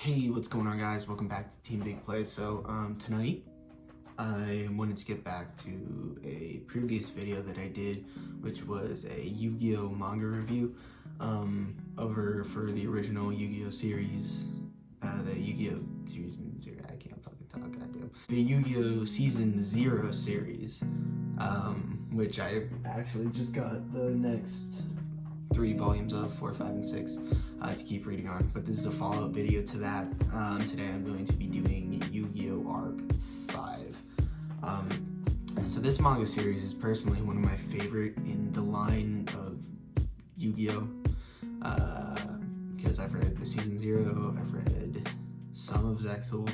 Hey, what's going on, guys? Welcome back to Team Big Play. So tonight I wanted to get back to a previous video that I did, which was a Yu-Gi-Oh manga review over for the original Yu-Gi-Oh series, the Yu-Gi-Oh season 0, I can't fucking talk, goddamn. The Yu-Gi-Oh season 0 series, which I actually just got the next 3 volumes of 4, 5, and 6 to keep reading on, but this is a follow-up video to that. Today I'm going to be doing Yu-Gi-Oh! Arc 5. So this manga series is personally one of my favorite in the line of Yu-Gi-Oh! Because I've read the season 0, I've read some of Zexal,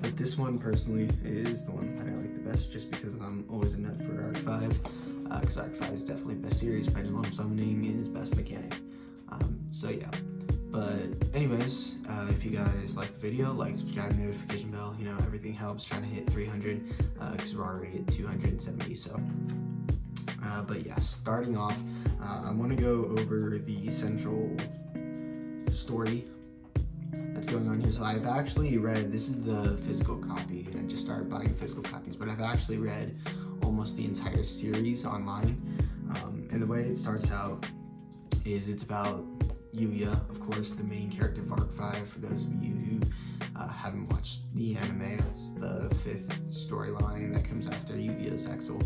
but this one personally is the one that I like the best, just because I'm always a nut for Arc 5. Because Arc 5 is definitely best series, pendulum summoning is best mechanic. So yeah, but anyways, if you guys like the video, like, subscribe, notification bell, you know, everything helps. Trying to hit 300 because we're already at 270. So but yeah, starting off, I want to go over the central story that's going on here. So I've actually read, this is the physical copy, and I just started buying physical copies, but I've actually read almost the entire series online. And the way it starts out is it's about Yugioh, of course, the main character of Arc 5. For those of you who haven't watched the anime, that's the 5th storyline that comes after Yu-Gi-Oh's Zexal,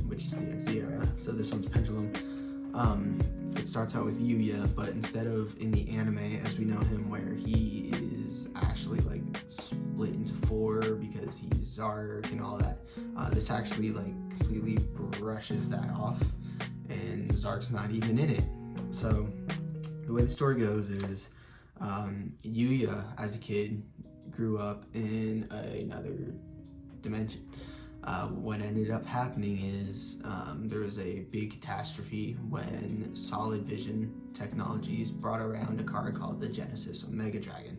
which is the XZ era. So this one's Pendulum. It starts out with Yugioh, but instead of in the anime as we know him, where he is actually like split into 4 because he's Zark and all that, this actually like completely brushes that off, and Zark's not even in it. So the way the story goes is Yugioh, as a kid, grew up in another dimension. What ended up happening is there was a big catastrophe when Solid Vision Technologies brought around a card called the Genesis Omega Dragon.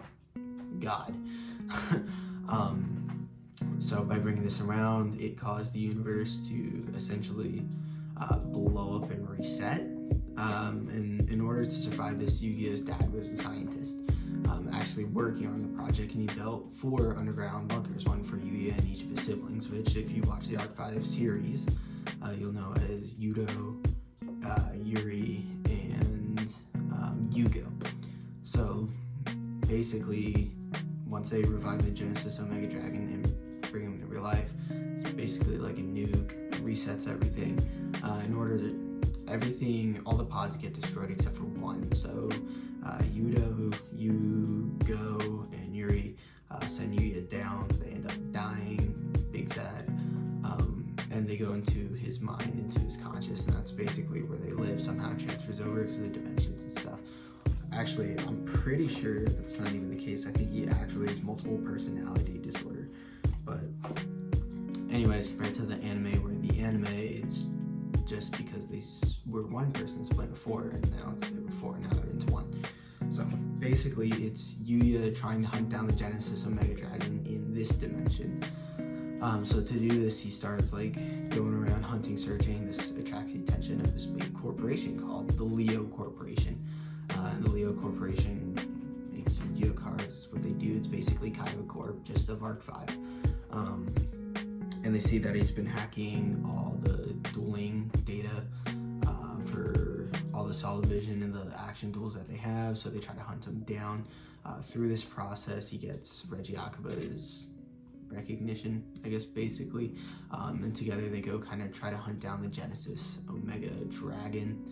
God. So by bringing this around, it caused the universe to essentially blow up and reset. And in order to survive this, Yu-Gi-Oh's dad was a scientist, actually working on the project, and he built 4 underground bunkers, one for Yu-Gi-Oh and each of his siblings, which if you watch the Arc 5 series, you'll know as Yugioh, Yuri, and Yugioh. So basically, once they revive the Genesis Omega Dragon and bring him into real life, it's basically like a nuke, resets everything. In order to everything, all the pods get destroyed except for one. So Yugioh, and Yuri send Yugioh down. They end up dying, big sad, and they go into his mind, into his conscious, and that's basically where they live. Somehow it transfers over because of the dimensions and stuff. Actually, I'm pretty sure that's not even the case. I think he actually has multiple personality disorder. But anyways, compared to the anime, where the anime, it's just because they were one person split into 4, and now they were 4, now they're into 1. So basically, it's Yugioh trying to hunt down the Genesis Omega Dragon in this dimension. So to do this, he starts like going around hunting, searching. This attracts the attention of this big corporation called the Leo Corporation. And the Leo Corporation makes Yu-Gi-Oh cards. It's what they do. It's basically Kaiba Corp, just of Arc 5. And they see that he's been hacking all the dueling data for all the Solid Vision and the action duels that they have, so they try to hunt him down. Through this process, he gets Reggie Akaba's recognition, I guess, basically, and together they go kind of try to hunt down the Genesis Omega Dragon.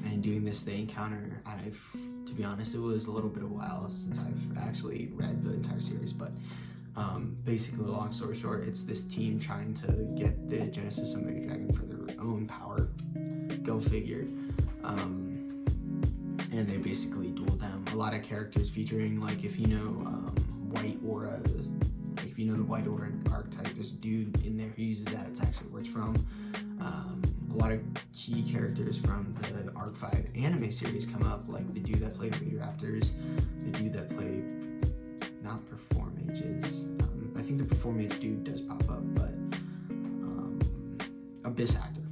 And doing this, they encounter, to be honest, it was a little bit of a while since I've actually read the entire series, but basically, long story short, it's this team trying to get the Genesis Omega Dragon for their own power. Go figure. And they basically duel them. A lot of characters featuring, like, if you know White Aura, like if you know the White Aura archetype, there's a dude in there who uses that. It's actually where it's from. A lot of key characters from the Arc 5 anime series come up, like the dude that played Raider Raptors, the dude that played, not Perform Ages, I think the Perform Age dude does pop up, but Abyss Actor,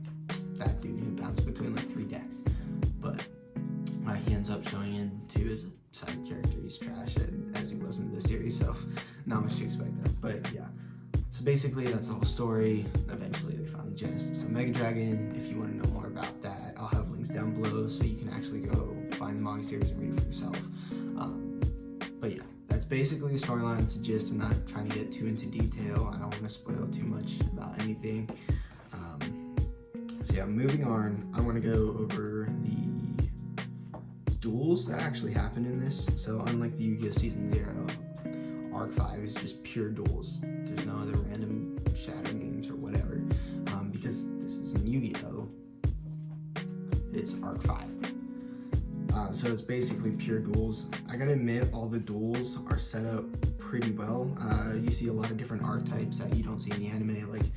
that dude who bounced between like 3 decks, but he ends up showing into So basically, that's the whole story. Eventually, they found the genesis of Mega Dragon. If you want to know more about that, I'll have links down below so you can actually go find the manga series and read it for yourself. But yeah, that's basically the storyline. It's the gist. I'm not trying to get too into detail. I don't want to spoil too much about anything. So yeah, moving on, I want to go over the duels that actually happen in this. So unlike the Yu-Gi-Oh! Season 0, ArcV is just pure duels. There's no other random shadow names or whatever. Because this isn't Yu-Gi-Oh! It's ArcV. So it's basically pure duels. I gotta admit, all the duels are set up pretty well. You see a lot of different archetypes that you don't see in the anime. Like,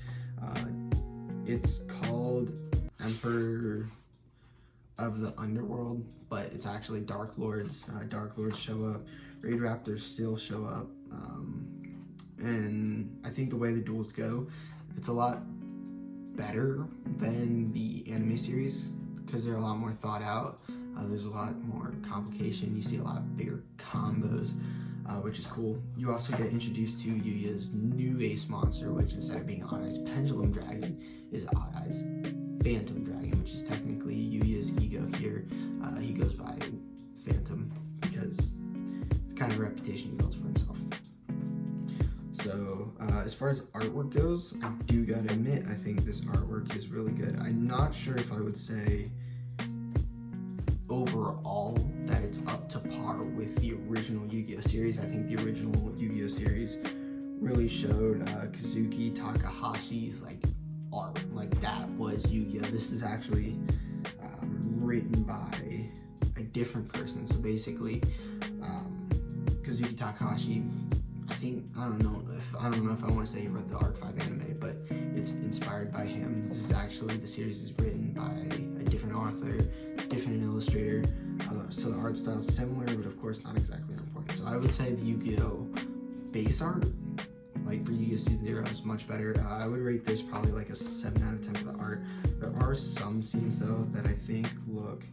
it's called Emperor of the Underworld, but it's actually Dark Lords. Dark Lords show up. Raid Raptors still show up. And I think the way the duels go, it's a lot better than the anime series because they're a lot more thought out. There's a lot more complication. You see a lot bigger combos, which is cool. You also get introduced to Yugioh's new ace monster, which instead of being Odd Eye's Pendulum Dragon, is Odd Eye's Phantom Dragon, which is technically Yugioh's ego here. He goes by Phantom because it's kind of a reputation he builds for himself. So as far as artwork goes, I do gotta admit, I think this artwork is really good. I'm not sure if I would say overall that it's up to par with the original Yu-Gi-Oh! Series. I think the original Yu-Gi-Oh! Series really showed Kazuki Takahashi's like art, like that was Yu-Gi-Oh! This is actually written by a different person. So basically, Kazuki Takahashi, I don't know if I want to say he wrote the ArcV anime, but it's inspired by him. This is actually, the series is written by a different author, different illustrator, so the art style is similar, but of course not exactly on point. So I would say the Yu-Gi-Oh! Base art, like for Yu-Gi-Oh! Season 0, is much better. I would rate this probably like a 7 out of 10 for the art. There are some scenes though that I think look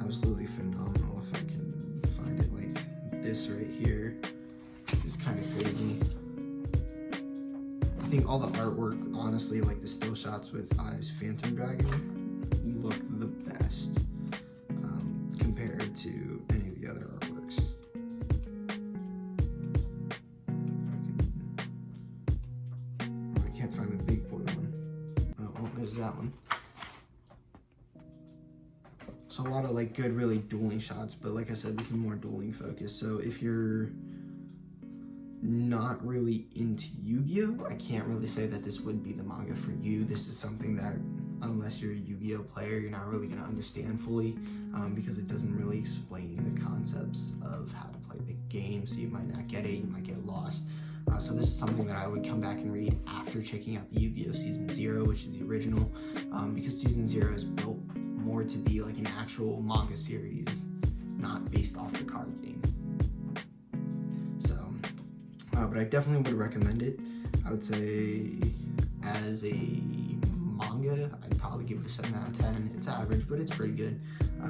absolutely phenomenal. If I can find it, like this right here is kind of crazy. I think all the artwork, honestly, like the still shots with Odd Eye's Phantom Dragon, look the best compared to any of the other artworks. I can't find the big boy one. Oh, well, there's that one. So a lot of like good, really dueling shots, but like I said, this is more dueling focused. So if you're not really into Yu-Gi-Oh! I can't really say that this would be the manga for you. This is something that, unless you're a Yu-Gi-Oh! Player, you're not really going to understand fully because it doesn't really explain the concepts of how to play the game, so you might not get it, you might get lost. So this is something that I would come back and read after checking out the Yu-Gi-Oh! Season 0, which is the original, because Season 0 is built more to be like an actual manga series, not based off the card game. But I definitely would recommend it. I would say as a manga, I'd probably give it a 7 out of 10. It's average, but it's pretty good.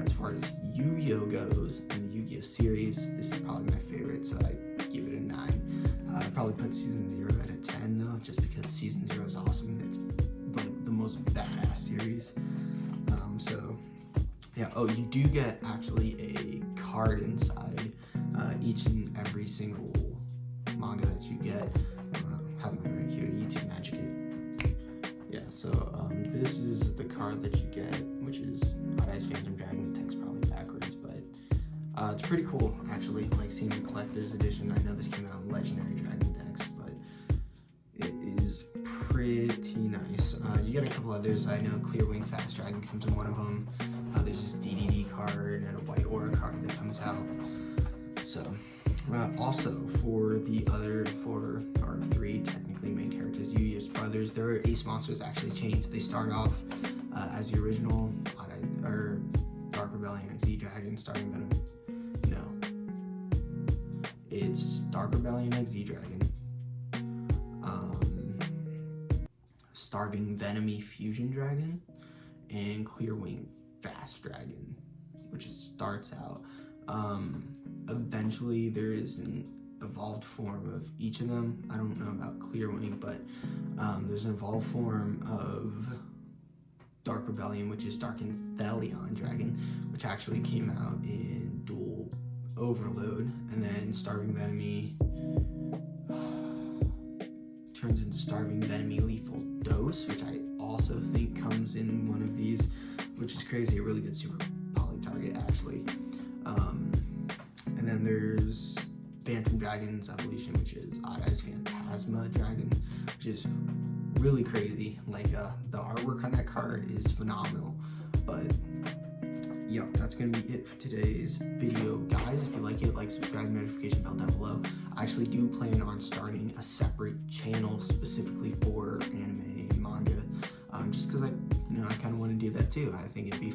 As far as Yu-Gi-Oh! Goes, in the Yu-Gi-Oh! Series, this is probably my favorite, so I give it a 9. I'd probably put Season 0 at a 10 though, just because Season 0 is awesome. It's like the most badass series. So yeah, oh, you do get actually a card inside each and every single manga that you get. I have mine right here, YouTube Magic 8. Yeah, so this is the card that you get, which is Odd Eye's Phantom Dragon. The text probably backwards, but it's pretty cool actually, like seeing the collector's edition. I know this came out on Legendary Dragon decks, but it is pretty nice. You get a couple others. I know Clear Wing Fast Dragon comes in one of them. There's this DDD card and a White Aura card that comes out. So also for the other 4 or 3 technically main characters, Yu-Gi-Oh's brothers, their ace monsters actually changed. They start off as the original Dark Rebellion XZ Dragon, Starving Venom. No, it's Dark Rebellion XZ Dragon, Starving Venomy Fusion Dragon, and Clear Wing Fast Dragon, which starts out. Eventually there is a evolved form of each of them. I don't know about Clearwing, but there's an evolved form of Dark Rebellion, which is Dark Anthelion Dragon, which actually came out in Dual Overload, and then Starving Venemy turns into Starving Venemy Lethal Dose, which I also think comes in one of these, which is crazy, a really good super poly target actually. And then there's Phantom Dragon's Evolution, which is Odd Eyes Phantasma Dragon, which is really crazy. Like the artwork on that card is phenomenal. But yeah, that's gonna be it for today's video, guys. If you like it, like, subscribe, notification bell down below. I actually do plan on starting a separate channel specifically for anime and manga, just because I kind of want to do that too. I think it'd be